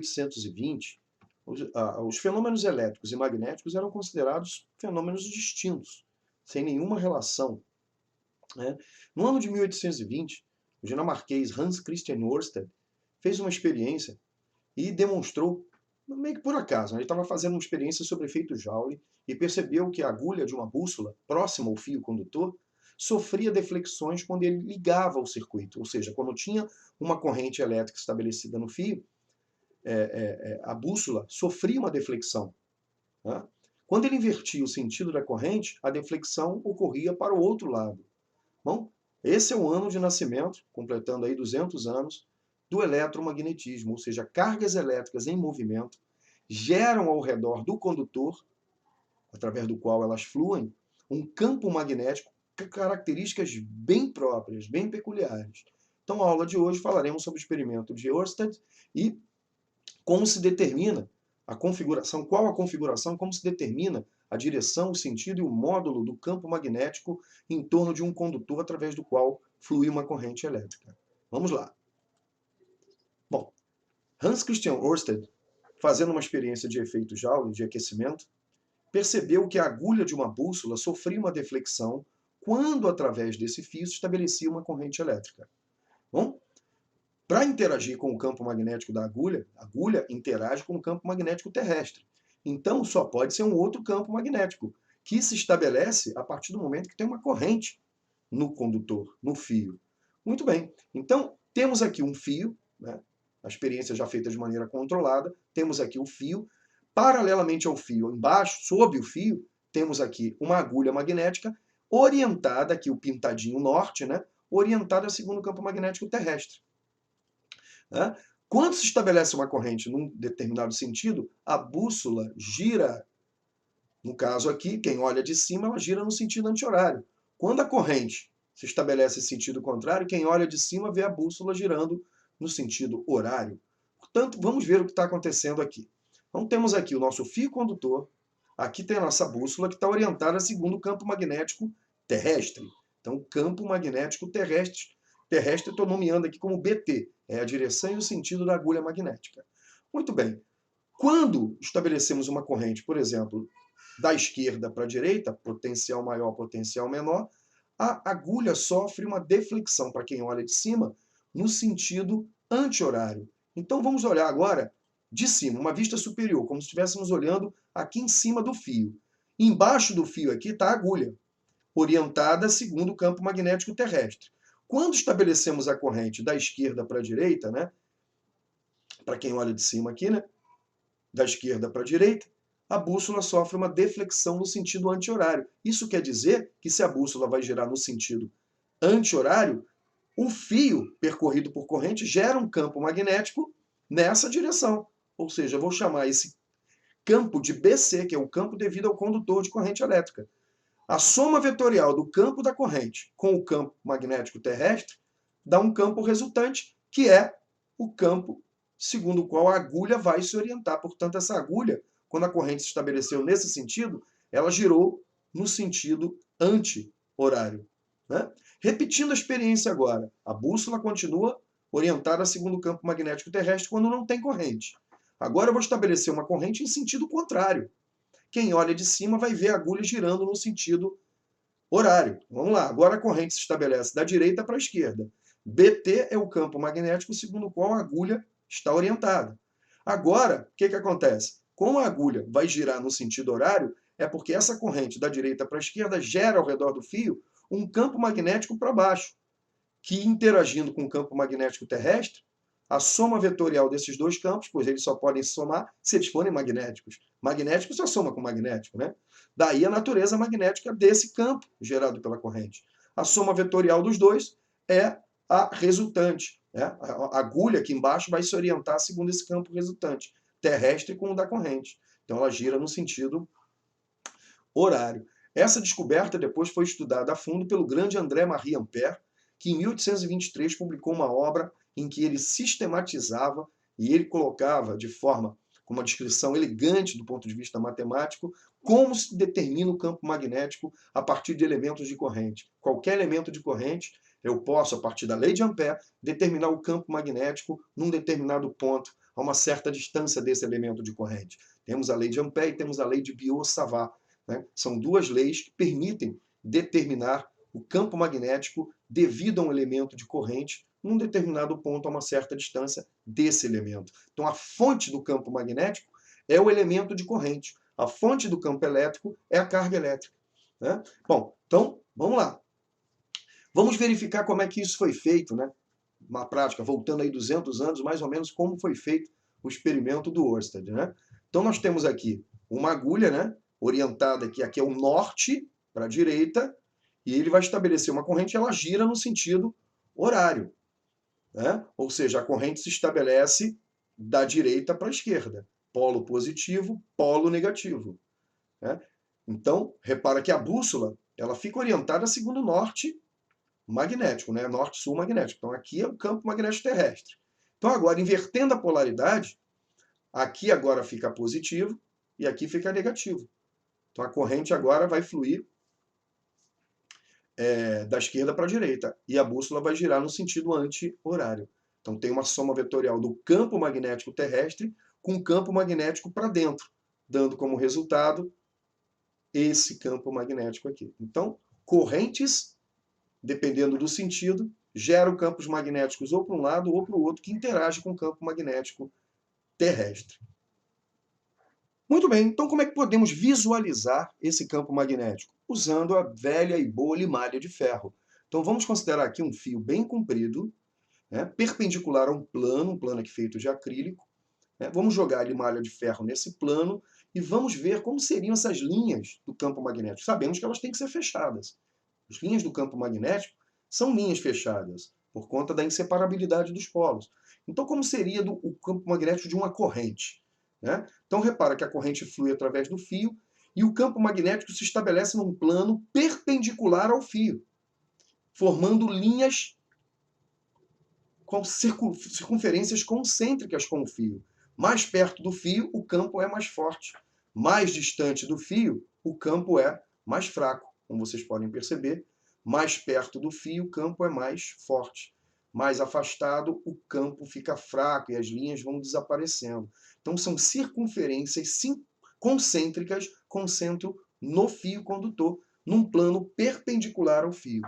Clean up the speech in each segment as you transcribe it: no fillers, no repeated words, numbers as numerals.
1820, os fenômenos elétricos e magnéticos eram considerados fenômenos distintos, sem nenhuma relação, né? No ano de 1820, o dinamarquês Hans Christian Ørsted fez uma experiência e demonstrou, meio que por acaso, ele estava fazendo uma experiência sobre efeito Joule e percebeu que a agulha de uma bússola, próxima ao fio condutor, sofria deflexões quando ele ligava o circuito, ou seja, quando tinha uma corrente elétrica estabelecida no fio, a bússola sofria uma deflexão, né? Quando ele invertia o sentido da corrente, a deflexão ocorria para o outro lado. Bom, esse é o ano de nascimento, completando aí 200 anos, do eletromagnetismo, ou seja, cargas elétricas em movimento geram ao redor do condutor, através do qual elas fluem, um campo magnético com características bem próprias, bem peculiares. Então, na aula de hoje falaremos sobre o experimento de Ørsted e como se determina a configuração, qual a configuração, como se determina a direção, o sentido e o módulo do campo magnético em torno de um condutor através do qual flui uma corrente elétrica. Vamos lá. Bom, Hans Christian Ørsted, fazendo uma experiência de efeito Joule, de aquecimento, percebeu que a agulha de uma bússola sofria uma deflexão quando, através desse fio, se estabelecia uma corrente elétrica. Bom, para interagir com o campo magnético da agulha, a agulha interage com o campo magnético terrestre. Então, só pode ser um outro campo magnético, que se estabelece a partir do momento que tem uma corrente no condutor, no fio. Muito bem. Então, temos aqui um fio, né? A experiência já feita de maneira controlada. Temos aqui o fio. Paralelamente ao fio, embaixo, sob o fio, temos aqui uma agulha magnética orientada, aqui o pintadinho norte, né? Orientada segundo o campo magnético terrestre. Né? Quando se estabelece uma corrente num determinado sentido, a bússola gira. No caso aqui, quem olha de cima, ela gira no sentido anti-horário. Quando a corrente se estabelece em sentido contrário, quem olha de cima vê a bússola girando no sentido horário. Portanto, vamos ver o que está acontecendo aqui. Então, temos aqui o nosso fio condutor, aqui tem a nossa bússola que está orientada segundo o campo magnético terrestre. Então, o campo magnético terrestre, estou nomeando aqui como BT, é a direção e o sentido da agulha magnética. Muito bem. Quando estabelecemos uma corrente, por exemplo, da esquerda para a direita, potencial maior, potencial menor, a agulha sofre uma deflexão, para quem olha de cima, no sentido anti-horário. Então vamos olhar agora de cima, uma vista superior, como se estivéssemos olhando aqui em cima do fio. Embaixo do fio aqui está a agulha, orientada segundo o campo magnético terrestre. Quando estabelecemos a corrente da esquerda para a direita, né? Para quem olha de cima aqui, né? Da esquerda para a direita, a bússola sofre uma deflexão no sentido anti-horário. Isso quer dizer que se a bússola vai girar no sentido anti-horário, o fio percorrido por corrente gera um campo magnético nessa direção. Ou seja, eu vou chamar esse campo de BC, que é o campo devido ao condutor de corrente elétrica. A soma vetorial do campo da corrente com o campo magnético terrestre dá um campo resultante, que é o campo segundo o qual a agulha vai se orientar. Portanto, essa agulha, quando a corrente se estabeleceu nesse sentido, ela girou no sentido anti-horário. Né? Repetindo a experiência agora, a bússola continua orientada segundo o campo magnético terrestre quando não tem corrente. Agora eu vou estabelecer uma corrente em sentido contrário. Quem olha de cima vai ver a agulha girando no sentido horário. Vamos lá, agora a corrente se estabelece da direita para a esquerda. BT é o campo magnético segundo o qual a agulha está orientada. Agora, o que acontece? Como a agulha vai girar no sentido horário, é porque essa corrente da direita para a esquerda gera ao redor do fio um campo magnético para baixo, que interagindo com o campo magnético terrestre, a soma vetorial desses dois campos, pois eles só podem se somar se eles forem magnéticos. Magnético só soma com magnético, né? Daí a natureza magnética desse campo gerado pela corrente. A soma vetorial dos dois é a resultante. Né? A agulha aqui embaixo vai se orientar segundo esse campo resultante, terrestre com o da corrente. Então ela gira no sentido horário. Essa descoberta depois foi estudada a fundo pelo grande André-Marie Ampère, que em 1823 publicou uma obra em que ele sistematizava e ele colocava de forma, com uma descrição elegante do ponto de vista matemático, como se determina o campo magnético a partir de elementos de corrente. Qualquer elemento de corrente, eu posso, a partir da lei de Ampère, determinar o campo magnético num determinado ponto a uma certa distância desse elemento de corrente. Temos a lei de Ampère e temos a lei de Biot-Savart, né? São duas leis que permitem determinar o campo magnético devido a um elemento de corrente num determinado ponto a uma certa distância desse elemento. Então, a fonte do campo magnético é o elemento de corrente. A fonte do campo elétrico é a carga elétrica, né? Bom, então, vamos lá. Vamos verificar como é que isso foi feito, né? Na prática, voltando aí 200 anos, mais ou menos como foi feito o experimento do Ørsted, né? Então, nós temos aqui uma agulha, né? Orientada aqui é o norte para a direita, e ele vai estabelecer uma corrente e ela gira no sentido horário, né? Ou seja, a corrente se estabelece da direita para a esquerda. Polo positivo, polo negativo, né? Então, repara que a bússola ela fica orientada segundo o norte magnético, né? Norte-sul magnético. Então, aqui é o campo magnético terrestre. Então, agora, invertendo a polaridade, aqui agora fica positivo e aqui fica negativo. Então, a corrente agora vai fluir da esquerda para a direita. E a bússola vai girar no sentido anti-horário. Então, tem uma soma vetorial do campo magnético terrestre com o campo magnético para dentro, dando como resultado esse campo magnético aqui. Então, correntes, dependendo do sentido, geram campos magnéticos ou para um lado ou para o outro, que interagem com o campo magnético terrestre. Muito bem, então como é que podemos visualizar esse campo magnético? Usando a velha e boa limalha de ferro. Então vamos considerar aqui um fio bem comprido, né, perpendicular a um plano aqui feito de acrílico. Né, vamos jogar a limalha de ferro nesse plano e vamos ver como seriam essas linhas do campo magnético. Sabemos que elas têm que ser fechadas. As linhas do campo magnético são linhas fechadas, por conta da inseparabilidade dos polos. Então como seria o campo magnético de uma corrente? Né? Então repara que a corrente flui através do fio e o campo magnético se estabelece num plano perpendicular ao fio, formando linhas com circunferências concêntricas com o fio. Mais perto do fio, o campo é mais forte. Mais distante do fio, o campo é mais fraco. Como vocês podem perceber, mais perto do fio, o campo é mais forte. Mais afastado, o campo fica fraco e as linhas vão desaparecendo. Então, são circunferências concêntricas com centro no fio condutor, num plano perpendicular ao fio.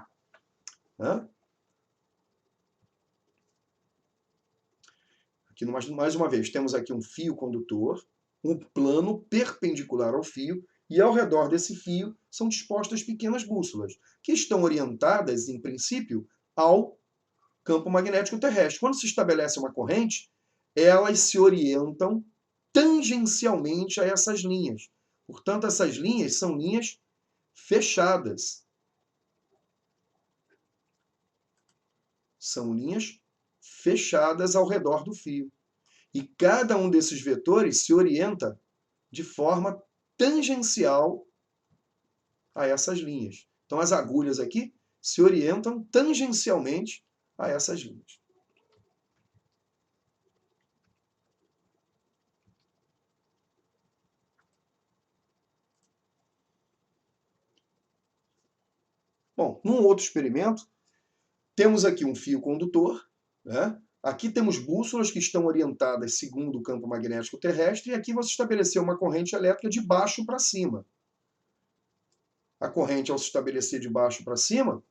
Aqui, mais uma vez, temos aqui um fio condutor, um plano perpendicular ao fio, e ao redor desse fio são dispostas pequenas bússolas, que estão orientadas, em princípio, ao campo magnético terrestre. Quando se estabelece uma corrente, elas se orientam tangencialmente a essas linhas. Portanto, essas linhas são linhas fechadas. São linhas fechadas ao redor do fio. E cada um desses vetores se orienta de forma tangencial a essas linhas. Então, as agulhas aqui se orientam tangencialmente a essas linhas. Bom, num outro experimento, temos aqui um fio condutor, né? Aqui temos bússolas que estão orientadas segundo o campo magnético terrestre, e aqui você estabeleceu uma corrente elétrica de baixo para cima. A corrente, ao se estabelecer de baixo para cima,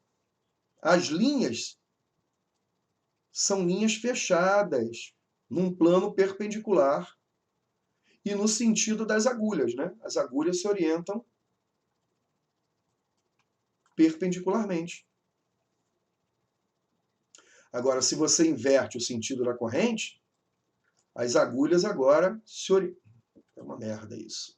as linhas são linhas fechadas, num plano perpendicular e no sentido das agulhas, né? As agulhas se orientam perpendicularmente. Agora, se você inverte o sentido da corrente, as agulhas agora se orientam. É uma merda isso.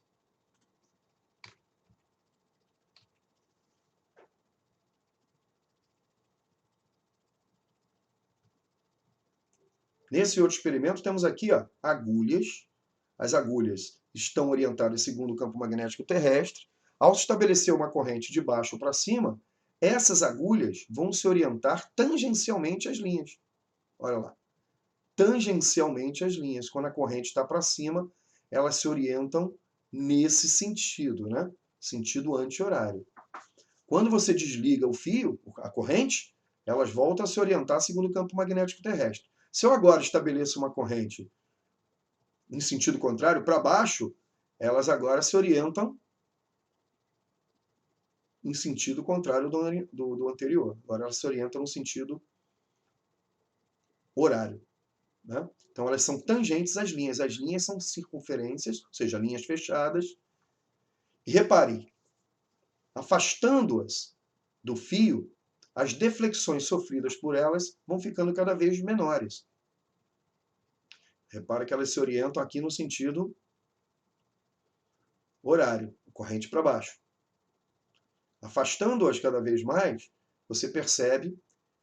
Nesse outro experimento, temos aqui agulhas. As agulhas estão orientadas segundo o campo magnético terrestre. Ao se estabelecer uma corrente de baixo para cima, essas agulhas vão se orientar tangencialmente às linhas. Olha lá. Tangencialmente às linhas. Quando a corrente está para cima, elas se orientam nesse sentido, né? Sentido anti-horário. Quando você desliga o fio, a corrente, elas voltam a se orientar segundo o campo magnético terrestre. Se eu agora estabeleço uma corrente em sentido contrário, para baixo, elas agora se orientam em sentido contrário do anterior. Agora elas se orientam no sentido horário. Né? Então elas são tangentes às linhas. As linhas são circunferências, ou seja, linhas fechadas. E repare, afastando-as do fio, as deflexões sofridas por elas vão ficando cada vez menores. Repara que elas se orientam aqui no sentido horário, corrente para baixo. Afastando-as cada vez mais, você percebe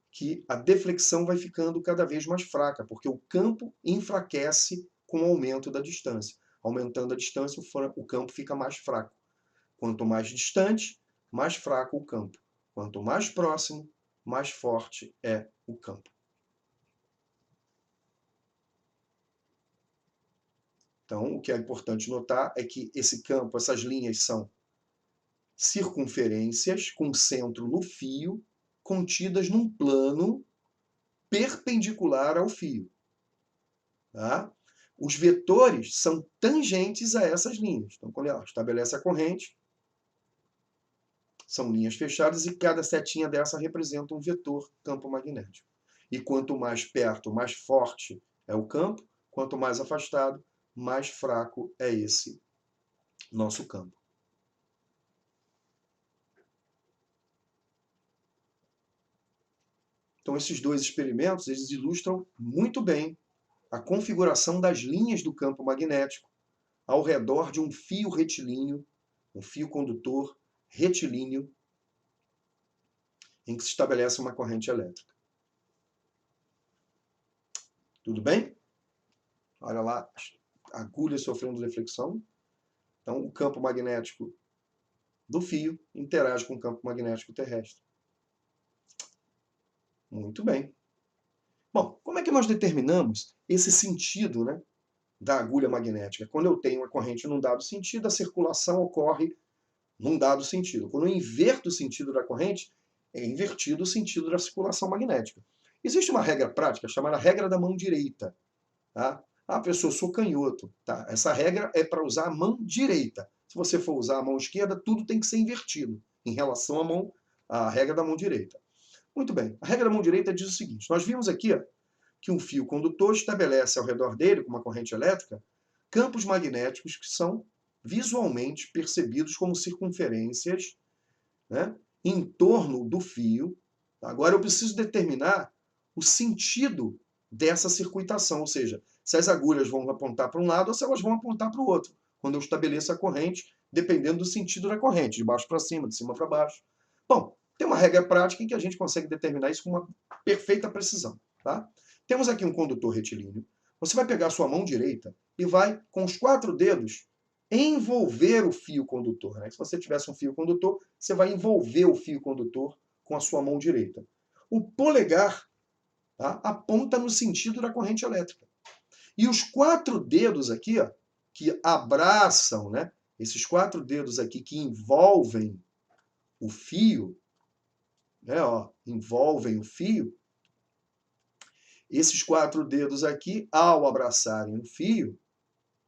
que a deflexão vai ficando cada vez mais fraca, porque o campo enfraquece com o aumento da distância. Aumentando a distância, o campo fica mais fraco. Quanto mais distante, mais fraco o campo. Quanto mais próximo, mais forte é o campo. Então, o que é importante notar é que esse campo, essas linhas são circunferências com centro no fio, contidas num plano perpendicular ao fio. Tá? Os vetores são tangentes a essas linhas. Então, quando ela estabelece a corrente, são linhas fechadas e cada setinha dessa representa um vetor campo magnético. E quanto mais perto, mais forte é o campo, quanto mais afastado, mais fraco é esse nosso campo. Então, esses dois experimentos, eles ilustram muito bem a configuração das linhas do campo magnético ao redor de um fio retilíneo, um fio condutor retilíneo, em que se estabelece uma corrente elétrica. Tudo bem? Olha lá, agulha sofrendo deflexão. Então, o campo magnético do fio interage com o campo magnético terrestre. Muito bem. Bom, como é que nós determinamos esse sentido, né, da agulha magnética? Quando eu tenho uma corrente num dado sentido, a circulação ocorre num dado sentido. Quando eu inverto o sentido da corrente, é invertido o sentido da circulação magnética. Existe uma regra prática chamada regra da mão direita. Tá? Ah, professor, eu sou canhoto. Tá? Essa regra é para usar a mão direita. Se você for usar a mão esquerda, tudo tem que ser invertido em relação à regra da mão direita. Muito bem. A regra da mão direita diz o seguinte. Nós vimos aqui que um fio condutor estabelece ao redor dele, com uma corrente elétrica, campos magnéticos que são visualmente percebidos como circunferências, né, em torno do fio. Agora eu preciso determinar o sentido dessa circuitação, ou seja, se as agulhas vão apontar para um lado ou se elas vão apontar para o outro, quando eu estabeleço a corrente, dependendo do sentido da corrente, de baixo para cima, de cima para baixo. Bom, tem uma regra prática em que a gente consegue determinar isso com uma perfeita precisão. Tá? Temos aqui um condutor retilíneo. Você vai pegar a sua mão direita e vai, com os 4 dedos, envolver o fio condutor. Né? Se você tivesse um fio condutor, você vai envolver o fio condutor com a sua mão direita. O polegar, tá, aponta no sentido da corrente elétrica. E os 4 dedos aqui, ó, que abraçam, né, esses 4 dedos aqui que envolvem o fio, né, ó, envolvem o fio, esses 4 dedos aqui, ao abraçarem o fio,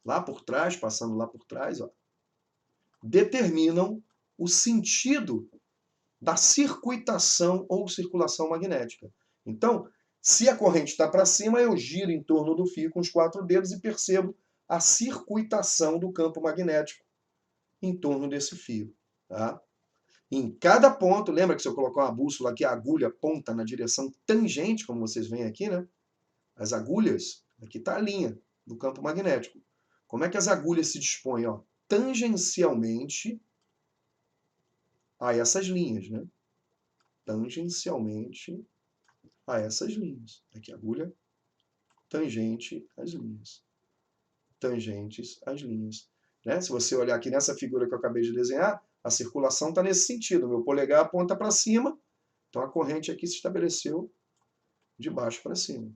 lá por trás, passando lá por trás, ó, determinam o sentido da circuitação ou circulação magnética. Então, se a corrente está para cima, eu giro em torno do fio com os 4 dedos e percebo a circuitação do campo magnético em torno desse fio. Tá? Em cada ponto, lembra que se eu colocar uma bússola aqui, a agulha aponta na direção tangente, como vocês veem aqui, né? As agulhas, aqui está a linha do campo magnético. Como é que as agulhas se dispõem? Ó, tangencialmente a essas linhas, né? Tangencialmente a essas linhas. Aqui a agulha tangente às linhas. Tangentes às linhas. Né? Se você olhar aqui nessa figura que eu acabei de desenhar, a circulação está nesse sentido. Meu polegar aponta para cima, então a corrente aqui se estabeleceu de baixo para cima.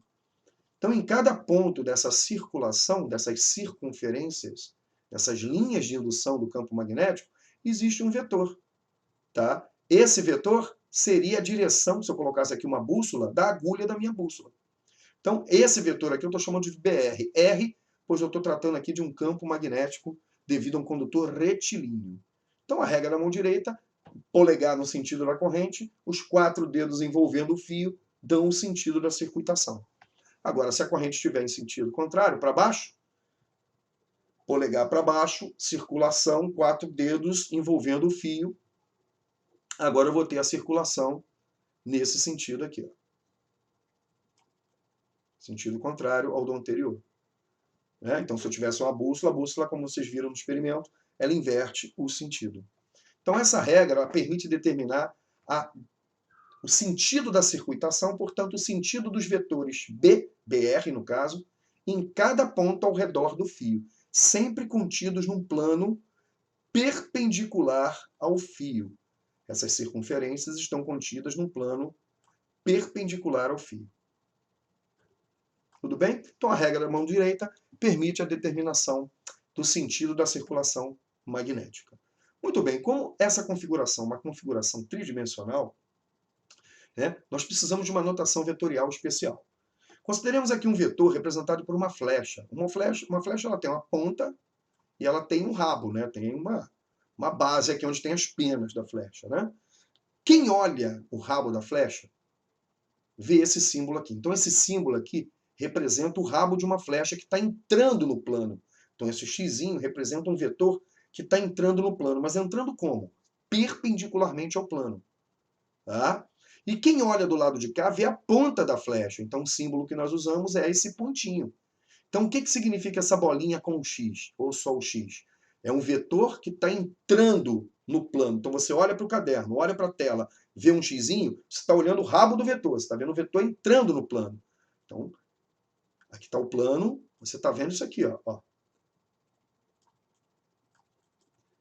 Então, em cada ponto dessa circulação, dessas circunferências, dessas linhas de indução do campo magnético, existe um vetor. Tá? Esse vetor seria a direção, se eu colocasse aqui uma bússola, da agulha da minha bússola. Então, esse vetor aqui eu estou chamando de BR. R pois eu estou tratando aqui de um campo magnético devido a um condutor retilíneo. Então a regra da mão direita, polegar no sentido da corrente, os 4 dedos envolvendo o fio dão o sentido da circuitação. Agora, se a corrente estiver em sentido contrário, para baixo, polegar para baixo, circulação, 4 dedos envolvendo o fio. Agora eu vou ter a circulação nesse sentido aqui. Ó. Sentido contrário ao do anterior. Então, se eu tivesse uma bússola, a bússola, como vocês viram no experimento, ela inverte o sentido. Então, essa regra ela permite determinar o sentido da circuitação, portanto, o sentido dos vetores B, BR no caso, em cada ponto ao redor do fio, sempre contidos num plano perpendicular ao fio. Essas circunferências estão contidas num plano perpendicular ao fio. Tudo bem? Então a regra da mão direita permite a determinação do sentido da circulação magnética. Muito bem, como essa configuração é uma configuração tridimensional, nós precisamos de uma notação vetorial especial. Consideremos aqui um vetor representado por uma flecha. Uma flecha ela tem uma ponta e ela tem um rabo, tem uma base aqui onde tem as penas da flecha. Quem olha o rabo da flecha vê esse símbolo aqui. Então esse símbolo aqui representa o rabo de uma flecha que está entrando no plano. Então esse xizinho representa um vetor que está entrando no plano. Mas entrando como? Perpendicularmente ao plano. Tá? E quem olha do lado de cá vê a ponta da flecha. Então o símbolo que nós usamos é esse pontinho. Então o que significa essa bolinha com o X? Ou só o X? É um vetor que está entrando no plano. Então você olha para o caderno, olha para a tela, vê um xizinho, você está olhando o rabo do vetor. Você está vendo o vetor entrando no plano. Então, aqui está o plano, você está vendo isso aqui, ó.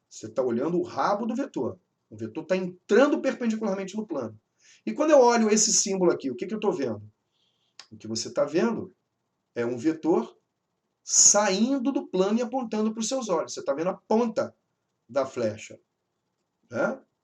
Você está olhando o rabo do vetor. O vetor está entrando perpendicularmente no plano. E quando eu olho esse símbolo aqui, o que eu estou vendo? O que você está vendo é um vetor saindo do plano e apontando para os seus olhos. Você está vendo a ponta da flecha.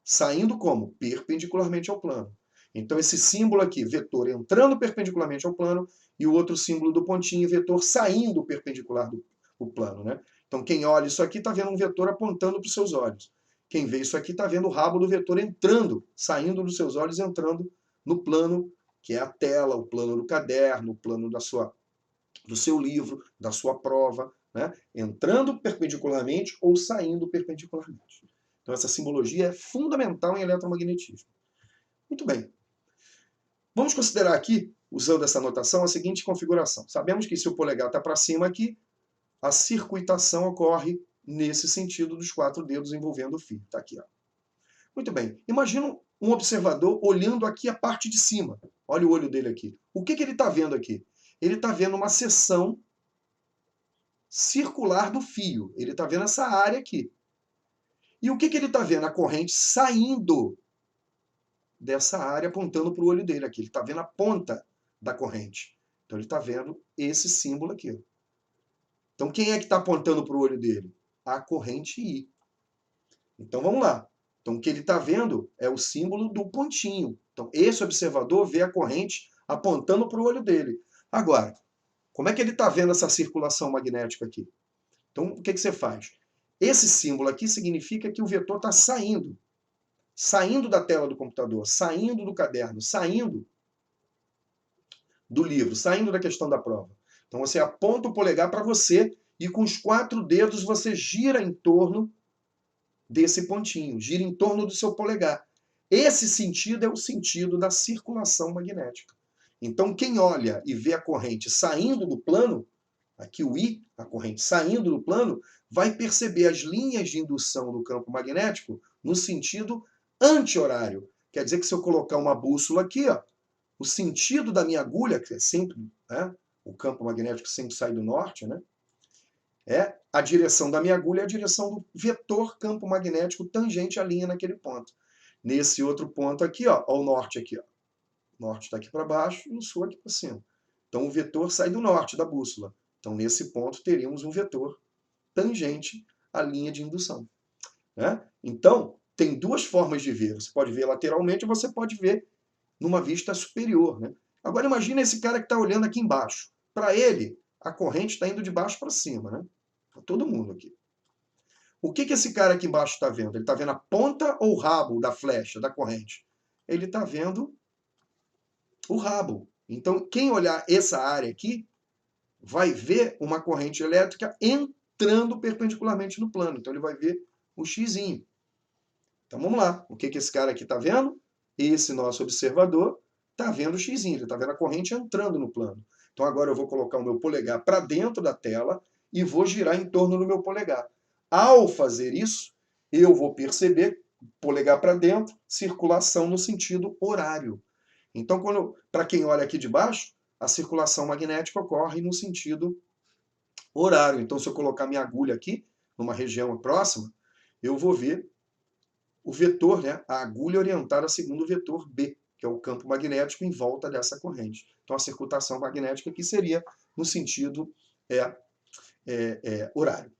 Saindo como? Perpendicularmente ao plano. Então esse símbolo aqui, vetor entrando perpendicularmente ao plano, e o outro símbolo do pontinho, vetor saindo perpendicular do plano. Então quem olha isso aqui está vendo um vetor apontando para os seus olhos. Quem vê isso aqui está vendo o rabo do vetor entrando, saindo dos seus olhos, entrando no plano, que é a tela, o plano do caderno, o plano do seu livro, da sua prova, entrando perpendicularmente ou saindo perpendicularmente. Então essa simbologia é fundamental em eletromagnetismo. Muito bem. Vamos considerar aqui, usando essa notação, a seguinte configuração. Sabemos que se o polegar está para cima aqui, a circuitação ocorre nesse sentido dos 4 dedos envolvendo o fio. Está aqui. Ó. Muito bem. Imagina um observador olhando aqui a parte de cima. Olha o olho dele aqui. O que ele está vendo aqui? Ele está vendo uma seção circular do fio. Ele está vendo essa área aqui. E o que ele está vendo? A corrente saindo dessa área, apontando para o olho dele aqui. Ele está vendo a ponta da corrente. Então ele está vendo esse símbolo aqui. Então quem é que está apontando para o olho dele? A corrente I. Então vamos lá. Então o que ele está vendo é o símbolo do pontinho. Então esse observador vê a corrente apontando para o olho dele. Agora, como é que ele está vendo essa circulação magnética aqui? Então o que você faz? Esse símbolo aqui significa que o vetor está saindo. Saindo da tela do computador, saindo do caderno, saindo do livro, saindo da questão da prova. Então você aponta o polegar para você e com os 4 dedos você gira em torno desse pontinho, gira em torno do seu polegar. Esse sentido é o sentido da circulação magnética. Então quem olha e vê a corrente saindo do plano, aqui o I, a corrente saindo do plano, vai perceber as linhas de indução do campo magnético no sentido anti-horário. Quer dizer que se eu colocar uma bússola aqui, ó, o sentido da minha agulha, que é sempre, o campo magnético sempre sai do norte, é a direção da minha agulha, é a direção do vetor campo magnético tangente à linha naquele ponto. Nesse outro ponto aqui, ó o norte aqui. Ó. O norte está aqui para baixo e o sul aqui para cima. Então o vetor sai do norte da bússola. Então nesse ponto teríamos um vetor tangente à linha de indução. Então, tem 2 formas de ver. Você pode ver lateralmente ou você pode ver numa vista superior. Agora imagina esse cara que está olhando aqui embaixo. Para ele, a corrente está indo de baixo para cima, né? Para todo mundo aqui. O que esse cara aqui embaixo está vendo? Ele está vendo a ponta ou o rabo da flecha, da corrente? Ele está vendo o rabo. Então, quem olhar essa área aqui, vai ver uma corrente elétrica entrando perpendicularmente no plano. Então, ele vai ver o xizinho. Então, vamos lá. O que esse cara aqui está vendo? Esse nosso observador está vendo o xizinho. Ele está vendo a corrente entrando no plano. Então, agora eu vou colocar o meu polegar para dentro da tela e vou girar em torno do meu polegar. Ao fazer isso, eu vou perceber, polegar para dentro, circulação no sentido horário. Então, para quem olha aqui de baixo, a circulação magnética ocorre no sentido horário. Então, se eu colocar minha agulha aqui, numa região próxima, eu vou ver o vetor, né, a agulha orientada segundo o vetor B, que é o campo magnético em volta dessa corrente. Então, a circulação magnética aqui seria no sentido horário.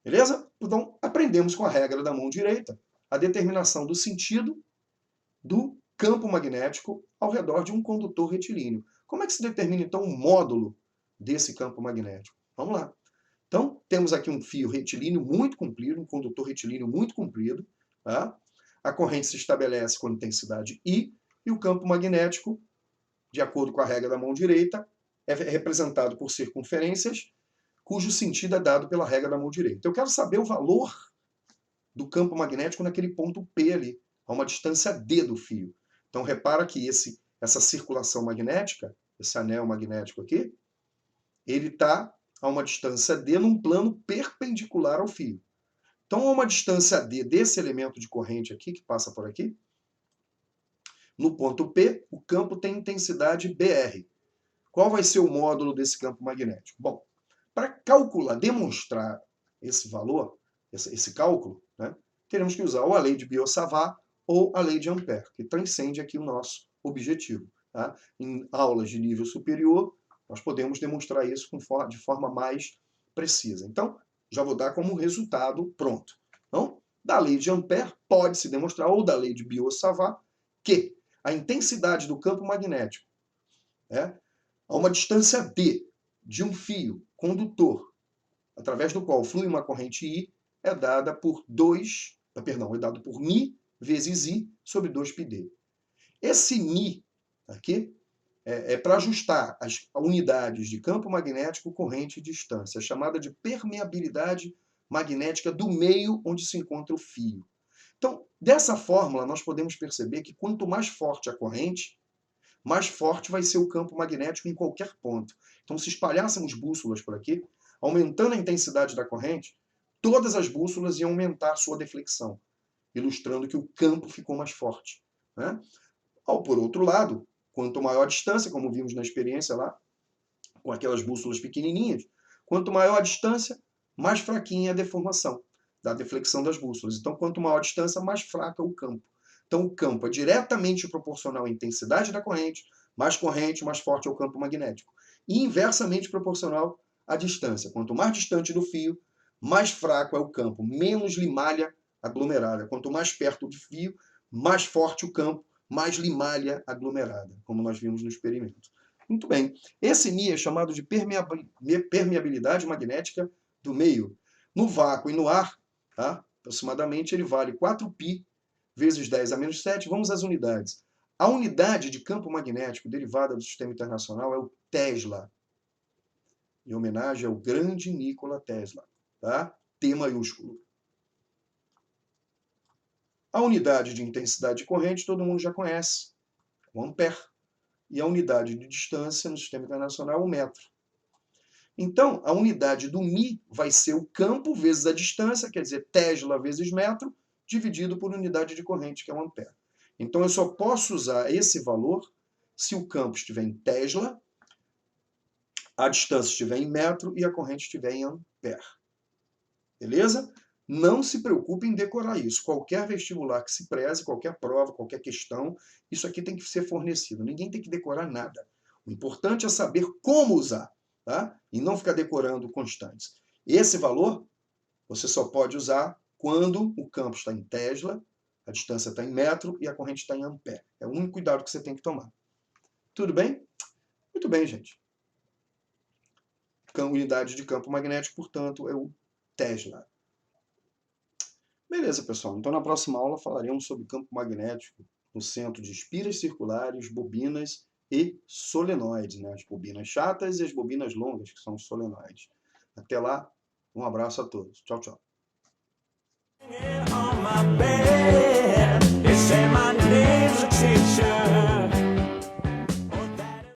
Beleza? Então, aprendemos com a regra da mão direita a determinação do sentido do campo magnético ao redor de um condutor retilíneo. Como é que se determina, então, o módulo desse campo magnético? Vamos lá. Então, temos aqui um fio retilíneo muito comprido, um condutor retilíneo muito comprido. Tá? A corrente se estabelece com intensidade I, e o campo magnético, de acordo com a regra da mão direita, é representado por circunferências, cujo sentido é dado pela regra da mão direita. Eu quero saber o valor do campo magnético naquele ponto P ali, a uma distância D do fio. Então, repara que essa circulação magnética, esse anel magnético aqui, ele está a uma distância D num plano perpendicular ao fio. Então, a uma distância D desse elemento de corrente aqui, que passa por aqui, no ponto P, o campo tem intensidade BR. Qual vai ser o módulo desse campo magnético? Bom, para calcular, demonstrar esse valor, esse cálculo, né, teremos que usar ou a lei de Biot-Savart ou a lei de Ampère, que transcende aqui o nosso objetivo. Tá? Em aulas de nível superior, nós podemos demonstrar isso de forma mais precisa. Então, já vou dar como resultado pronto. Então, da lei de Ampère, pode-se demonstrar, ou da lei de Biot-Savart, que a intensidade do campo magnético a uma distância D de um fio condutor, através do qual flui uma corrente I, é dada por μ vezes I sobre 2πd. Esse μ aqui é para ajustar as unidades de campo magnético, corrente e distância, é chamada de permeabilidade magnética do meio onde se encontra o fio. Então, dessa fórmula, nós podemos perceber que quanto mais forte a corrente, mais forte vai ser o campo magnético em qualquer ponto. Então, se espalhássemos bússolas por aqui, aumentando a intensidade da corrente, todas as bússolas iam aumentar sua deflexão, ilustrando que o campo ficou mais forte. Né? Por outro lado, quanto maior a distância, como vimos na experiência lá, com aquelas bússolas pequenininhas, quanto maior a distância, mais fraquinha é a deformação da deflexão das bússolas. Então, quanto maior a distância, mais fraca o campo. Então, o campo é diretamente proporcional à intensidade da corrente, mais forte é o campo magnético. E inversamente proporcional à distância. Quanto mais distante do fio, mais fraco é o campo, menos limalha aglomerada. Quanto mais perto do fio, mais forte o campo, mais limalha aglomerada, como nós vimos no experimento. Muito bem. Esse μ é chamado de permeabilidade magnética do meio. No vácuo e no ar, tá? Aproximadamente, ele vale 4π vezes 10 a menos 7. Vamos às unidades. A unidade de campo magnético derivada do sistema internacional é o Tesla, em homenagem ao grande Nikola Tesla. Tá? T maiúsculo. A unidade de intensidade de corrente todo mundo já conhece, o ampere. E a unidade de distância no sistema internacional é o metro. Então, a unidade do μ vai ser o campo vezes a distância, quer dizer, Tesla vezes metro, dividido por unidade de corrente, que é o ampere. Então, eu só posso usar esse valor se o campo estiver em Tesla, a distância estiver em metro e a corrente estiver em ampere. Beleza? Não se preocupe em decorar isso. Qualquer vestibular que se preze, qualquer prova, qualquer questão, isso aqui tem que ser fornecido. Ninguém tem que decorar nada. O importante é saber como usar, tá? E não ficar decorando constantes. Esse valor você só pode usar quando o campo está em Tesla, a distância está em metro e a corrente está em ampere. É o único cuidado que você tem que tomar. Tudo bem? Muito bem, gente. unidade de campo magnético, portanto, é o Tesla. Beleza, pessoal. Então, na próxima aula falaremos sobre campo magnético no centro de espiras circulares, bobinas e solenoides, né? As bobinas chatas e as bobinas longas, que são os solenoides. Até lá, um abraço a todos. Tchau, tchau. On my bed, they say my name's a teacher.